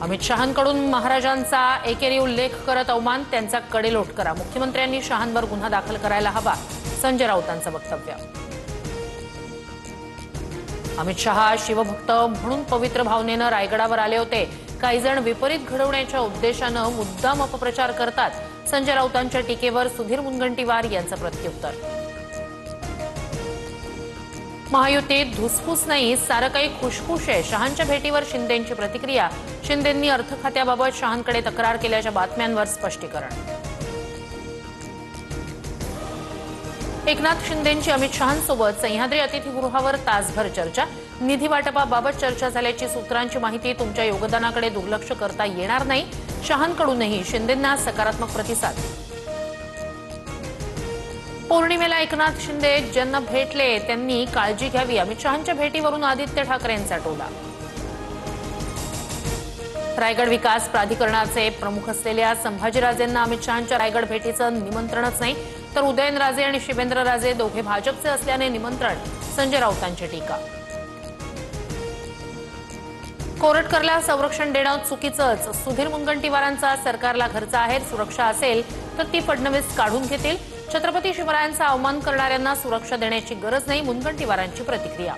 अमित शहांकडून महाराजांचा एकेरी उल्लेख करत अवमान, त्यांचा कडेलोट करा। मुख्यमंत्र्यांनी शहांवर गुन्हा दाखल करायला हवा, संजय राऊतांचं वक्तव्य। अमित शहा शिवभक्त म्हणून पवित्र भावनेनं रायगडावर आले होते। काही जण विपरीत घडवण्याच्या उद्देशानं मुद्दाम अपप्रचार करतात। संजय राऊतांच्या टीकेवर सुधीर मुनगंटीवार यांचं प्रत्युत्तर। महायुतीत धुसफूस नाही, सारं काही खुशखुश आहे। शहांच्या भेटीवर शिंदेंची प्रतिक्रिया। शिंदेंनी अर्थ खात्याबाबत शहांकडे तक्रार केल्याच्या बातम्यांवर स्पष्टीकरण। एकनाथ शिंदेंची अमित शहांसोबत सह्याद्री अतिथीगृहावर तासभर चर्चा। निधी वाटपाबाबत चर्चा झाल्याची सूत्रांची माहिती। तुमच्या योगदानाकडे दुर्लक्ष करता येणार नाही, शहांकडूनही शिंदेंना सकारात्मक प्रतिसाद। पौर्णिमेला एकनाथ शिंदे ज्यांना भेटले त्यांनी काळजी घ्यावी, अमित शहांच्या भेटीवरून आदित्य ठाकरेंचा टोला। रायगड विकास प्राधिकरणाचे प्रमुख असलेल्या संभाजीराजेंना अमित शहांच्या रायगड भेटीचं निमंत्रणच नाही, तर उदयनराजे आणि शिवेंद्रराजे दोघे भाजपचे असल्याने निमंत्रण, संजय राऊतांची टीका। कोरटकरला संरक्षण देणं चुकीचंच, सुधीर मुनगंटीवारांचा सरकारला घरचा आहेर सुरक्षा असेल तर ती फडणवीस काढून घेतील। छत्रपती शिवरायांचा अवमान करणाऱ्यांना सुरक्षा देण्याची गरज नाही, मुनगंटीवारांची प्रतिक्रिया।